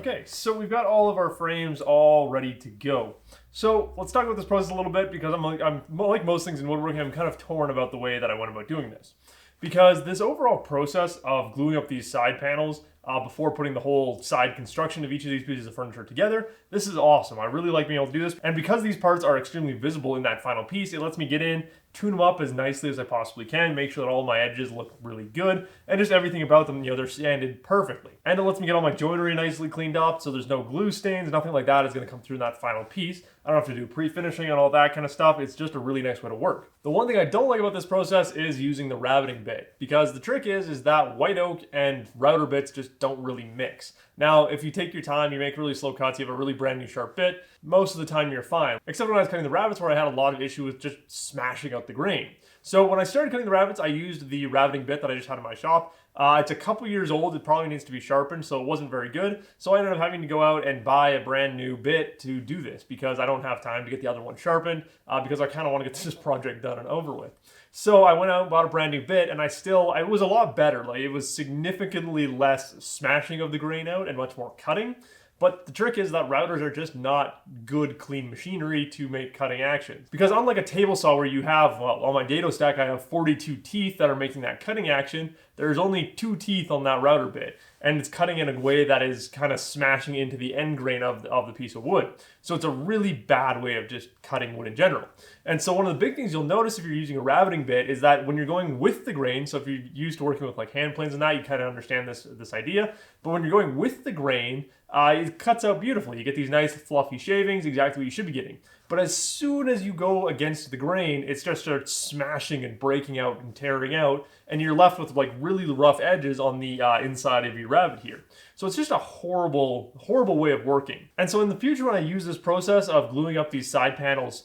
Okay, so we've got all of our frames all ready to go. So let's talk about this process a little bit, because I'm like most things in woodworking, I'm kind of torn about the way that I went about doing this. Because this overall process of gluing up these side panels before putting the whole side construction of each of these pieces of furniture together, this is awesome. I really like being able to do this. And because these parts are extremely visible in that final piece, it lets me get in, tune them up as nicely as I possibly can, make sure that all my edges look really good, and just everything about them, they're sanded perfectly. And it lets me get all my joinery nicely cleaned up, so there's no glue stains, nothing like that is going to come through in that final piece. I don't have to do pre-finishing and all that kind of stuff. It's just a really nice way to work. The one thing I don't like about this process is using the Rabbeting Bit, because the trick is that white oak and router bits just don't really mix. Now, if you take your time, you make really slow cuts, you have a really brand new sharp bit, most of the time you're fine. Except when I was cutting the rabbets, where I had a lot of issue with just smashing out the grain. So when I started cutting the rabbets, I used the Rabbeting Bit that I just had in my shop. It's a couple years old, it probably needs to be sharpened, so it wasn't very good. So I ended up having to go out and buy a brand new bit to do this, because I don't have time to get the other one sharpened, because I kind of want to get this project done and over with. So I went out and bought a brand new bit, and it was a lot better. Like, it was significantly less smashing of the grain out and much more cutting. But the trick is that routers are just not good, clean machinery to make cutting actions. Because unlike a table saw where you have, well, on my dado stack, I have 42 teeth that are making that cutting action, there's only 2 teeth on that router bit. And it's cutting in a way that is kind of smashing into the end grain of the piece of wood. So it's a really bad way of just cutting wood in general. And so one of the big things you'll notice if you're using a Rabbeting Bit is that when you're going with the grain, so if you're used to working with like hand planes and that, you kind of understand this idea. But when you're going with the grain, it cuts out beautifully. You get these nice fluffy shavings, exactly what you should be getting. But as soon as you go against the grain, it just starts smashing and breaking out and tearing out, and you're left with like really rough edges on the inside of your rabbet here. So it's just a horrible, horrible way of working. And so in the future, when I use this process of gluing up these side panels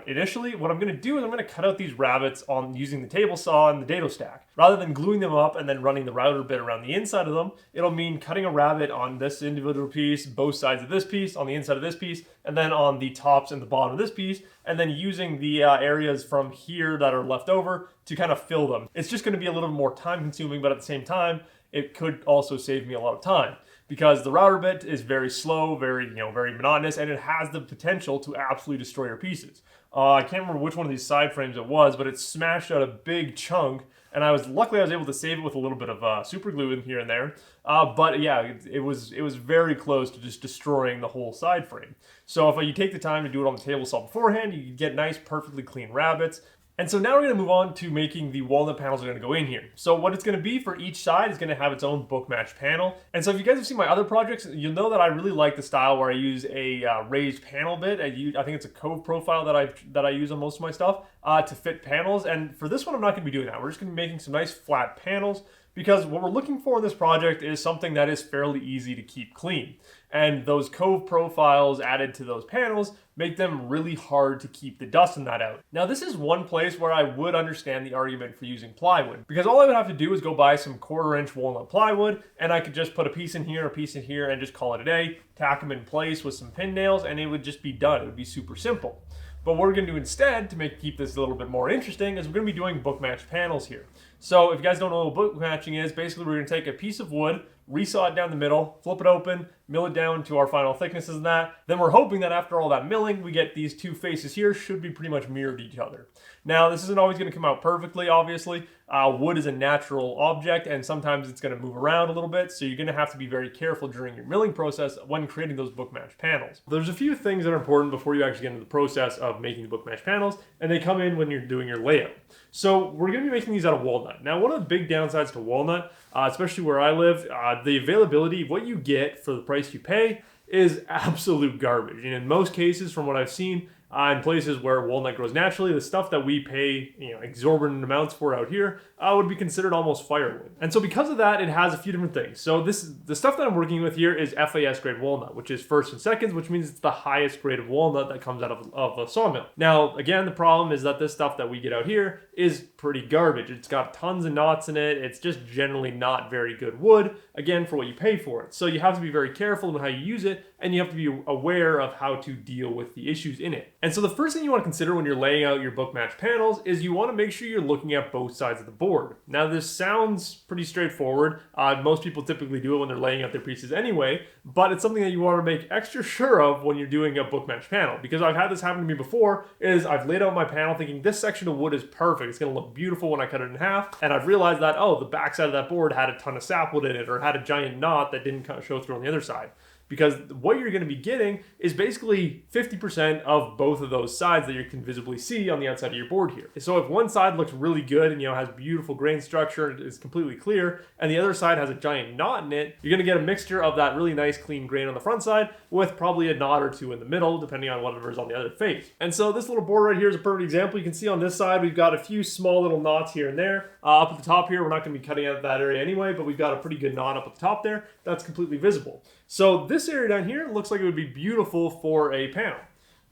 initially, what I'm going to do is I'm going to cut out these rabbets using the table saw and the dado stack. Rather than gluing them up and then running the router bit around the inside of them, it'll mean cutting a rabbet on this individual piece, both sides of this piece, on the inside of this piece, and then on the tops and the bottom of this piece, and then using the areas from here that are left over to kind of fill them. It's just going to be a little more time consuming, but at the same time, it could also save me a lot of time. Because the router bit is very slow, very monotonous, and it has the potential to absolutely destroy your pieces. I can't remember which one of these side frames it was, but it smashed out a big chunk, and luckily I was able to save it with a little bit of super glue in here and there. But yeah, it was very close to just destroying the whole side frame. So if you take the time to do it on the table saw beforehand, you get nice, perfectly clean rabbets. And so now we're going to move on to making the walnut panels that are going to go in here. So what it's going to be for each side is going to have its own book match panel. And so if you guys have seen my other projects, you'll know that I really like the style where I use a raised panel bit. I think it's a cove profile that I use on most of my stuff to fit panels. And for this one, I'm not going to be doing that. We're just going to be making some nice flat panels, because what we're looking for in this project is something that is fairly easy to keep clean. And those cove profiles added to those panels make them really hard to keep the dust in that out. Now, this is one place where I would understand the argument for using plywood, because all I would have to do is go buy some 1/4-inch walnut plywood, and I could just put a piece in here, a piece in here, and just call it a day, tack them in place with some pin nails, and it would just be done. It would be super simple. But what we're going to do instead, to keep this a little bit more interesting, is we're going to be doing book match panels here. So if you guys don't know what book matching is, basically we're going to take a piece of wood, resaw it down the middle, flip it open, mill it down to our final thicknesses and that. Then we're hoping that after all that milling, we get these two faces here should be pretty much mirrored each other. Now, this isn't always going to come out perfectly, obviously. Wood is a natural object, and sometimes it's going to move around a little bit, so you're going to have to be very careful during your milling process when creating those book match panels. There's a few things that are important before you actually get into the process of making the book match panels, and they come in when you're doing your layout. So we're going to be making these out of walnut. Now, one of the big downsides to walnut, especially where I live, the availability, what you get for the price you pay is absolute garbage. And in most cases, from what I've seen, in places where walnut grows naturally, the stuff that we pay exorbitant amounts for out here would be considered almost firewood. And so because of that, it has a few different things. So the stuff that I'm working with here is FAS grade walnut, which is first and seconds, which means it's the highest grade of walnut that comes out of a sawmill. Now, again, the problem is that this stuff that we get out here is pretty garbage. It's got tons of knots in it. It's just generally not very good wood, again, for what you pay for it. So you have to be very careful in how you use it and you have to be aware of how to deal with the issues in it. And so the first thing you want to consider when you're laying out your book match panels is you want to make sure you're looking at both sides of the board. Now this sounds pretty straightforward. Most people typically do it when they're laying out their pieces anyway, but it's something that you want to make extra sure of when you're doing a book match panel, because I've had this happen to me before. Is I've laid out my panel thinking this section of wood is perfect, it's going to look beautiful when I cut it in half, and I've realized that, oh, the back side of that board had a ton of sapwood in it, or had a giant knot that didn't show through on the other side. Because what you're going to be getting is basically 50% of both of those sides that you can visibly see on the outside of your board here. So if one side looks really good and has beautiful grain structure and is completely clear, and the other side has a giant knot in it, you're going to get a mixture of that really nice clean grain on the front side with probably a knot or two in the middle, depending on whatever is on the other face. And so this little board right here is a perfect example. You can see on this side we've got a few small little knots here and there. Up at the top here, we're not going to be cutting out that area anyway, but we've got a pretty good knot up at the top there that's completely visible. So this area down here looks like it would be beautiful for a panel.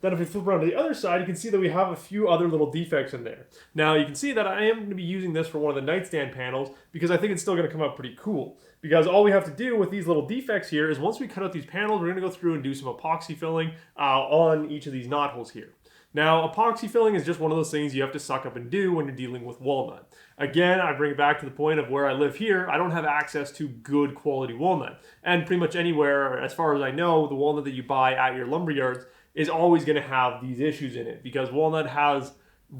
Then if we flip around to the other side, you can see that we have a few other little defects in there. Now you can see that I am going to be using this for one of the nightstand panels because I think it's still going to come out pretty cool. Because all we have to do with these little defects here is once we cut out these panels, we're going to go through and do some epoxy filling on each of these knot holes here. Now, epoxy filling is just one of those things you have to suck up and do when you're dealing with walnut. Again, I bring it back to the point of where I live here. I don't have access to good quality walnut. And pretty much anywhere, as far as I know, the walnut that you buy at your lumber yards is always going to have these issues in it, because walnut has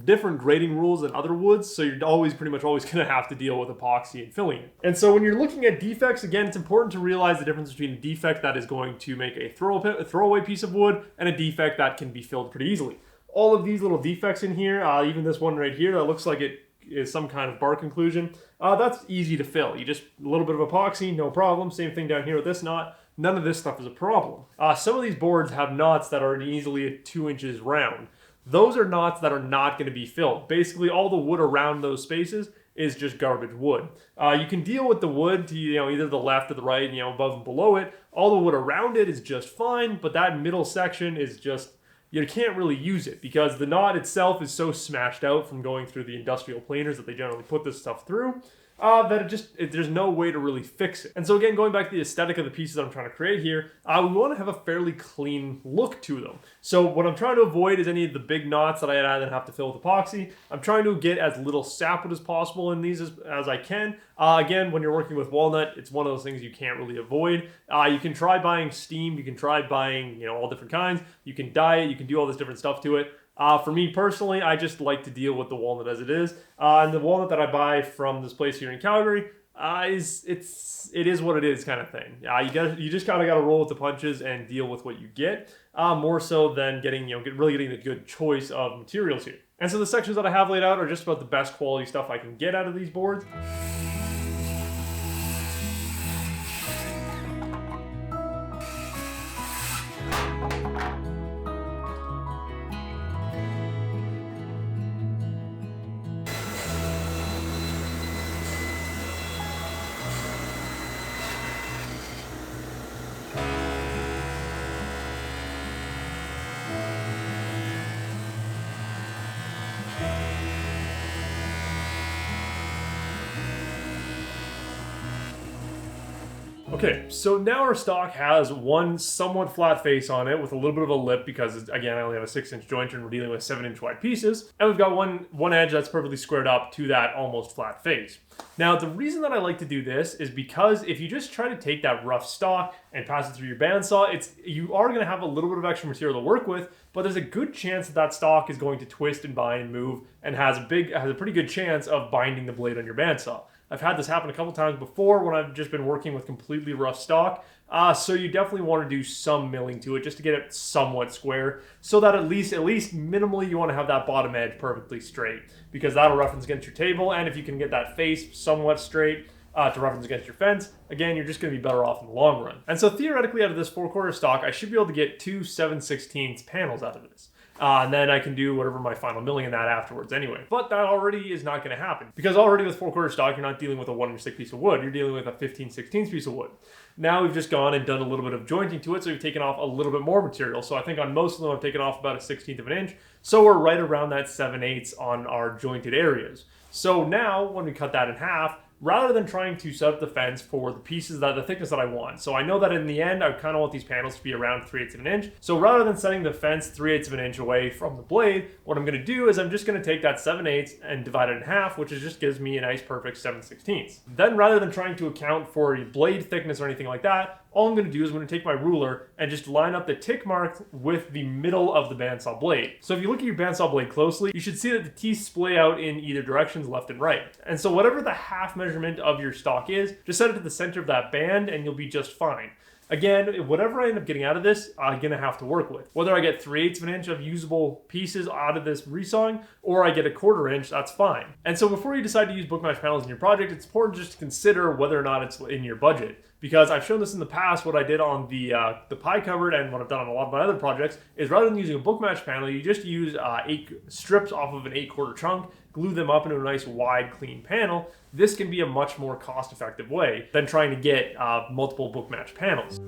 different grading rules than other woods, so you're pretty much always going to have to deal with epoxy and filling it. And so when you're looking at defects, again, it's important to realize the difference between a defect that is going to make a throwaway piece of wood and a defect that can be filled pretty easily. All of these little defects in here, even this one right here that looks like it is some kind of bark inclusion, that's easy to fill. You just, a little bit of epoxy, no problem. Same thing down here with this knot. None of this stuff is a problem. Some of these boards have knots that are easily 2 inches round. Those are knots that are not going to be filled. Basically, all the wood around those spaces is just garbage wood. You can deal with the wood to either the left or the right, above and below it. All the wood around it is just fine, but that middle section is just, you can't really use it because the knot itself is so smashed out from going through the industrial planers that they generally put this stuff through, that there's no way to really fix it. And so again, going back to the aesthetic of the pieces that I'm trying to create here, we want to have a fairly clean look to them. So what I'm trying to avoid is any of the big knots that I then have to fill with epoxy. I'm trying to get as little sapwood as possible in these as I can. Again, when you're working with walnut, it's one of those things you can't really avoid. You can try buying steamed, you can try buying all different kinds. You can dye it, you can do all this different stuff to it. For me personally, I just like to deal with the walnut as it is. And the walnut that I buy from this place here in Calgary, it is what it is kind of thing. You just kind of got to roll with the punches and deal with what you get, more so than really getting a good choice of materials here. And so the sections that I have laid out are just about the best quality stuff I can get out of these boards. Okay, so now our stock has one somewhat flat face on it with a little bit of a lip because, again, I only have a 6-inch jointer and we're dealing with 7-inch wide pieces. And we've got one edge that's perfectly squared up to that almost flat face. Now, the reason that I like to do this is because if you just try to take that rough stock and pass it through your bandsaw, you are going to have a little bit of extra material to work with, but there's a good chance that stock is going to twist and bind and move and has a pretty good chance of binding the blade on your bandsaw. I've had this happen a couple times before when I've just been working with completely rough stock. So you definitely want to do some milling to it just to get it somewhat square, so that at least minimally you want to have that bottom edge perfectly straight, because that'll reference against your table. And if you can get that face somewhat straight to reference against your fence, again, you're just going to be better off in the long run. And so theoretically, out of this 4/4 stock, I should be able to get 2 7/16 panels out of this. And then I can do whatever my final milling in that afterwards anyway. But that already is not going to happen, because already with 4/4 stock, you're not dealing with a 1-inch thick piece of wood. You're dealing with a 15/16 piece of wood. Now we've just gone and done a little bit of jointing to it, so we've taken off a little bit more material. So I think on most of them, I've taken off about a 1/16 of an inch. So we're right around that 7/8 on our jointed areas. So now when we cut that in half, rather than trying to set up the fence for the pieces that the thickness that I want. So I know that in the end, I kind of want these panels to be around 3/8 of an inch. So rather than setting the fence 3/8 of an inch away from the blade, what I'm going to do is I'm just going to take that 7/8 and divide it in half, which just gives me a nice perfect 7/16. Then rather than trying to account for blade thickness or anything like that, all I'm going to do is I'm going to take my ruler and just line up the tick mark with the middle of the bandsaw blade. So if you look at your bandsaw blade closely, you should see that the teeth splay out in either directions, left and right. And so whatever the half measurement of your stock is, just set it to the center of that band and you'll be just fine. Again, whatever I end up getting out of this, I'm going to have to work with. Whether I get 3/8 of an inch of usable pieces out of this resawing, or I get a 1/4 inch, that's fine. And so before you decide to use bookmatched panels in your project, it's important just to consider whether or not it's in your budget. Because I've shown this in the past, what I did on the pie cupboard and what I've done on a lot of my other projects is rather than using a bookmatched panel, you just use 8 strips off of an 8/4 chunk, glue them up into a nice wide clean panel. This can be a much more cost-effective way than trying to get multiple bookmatched panels.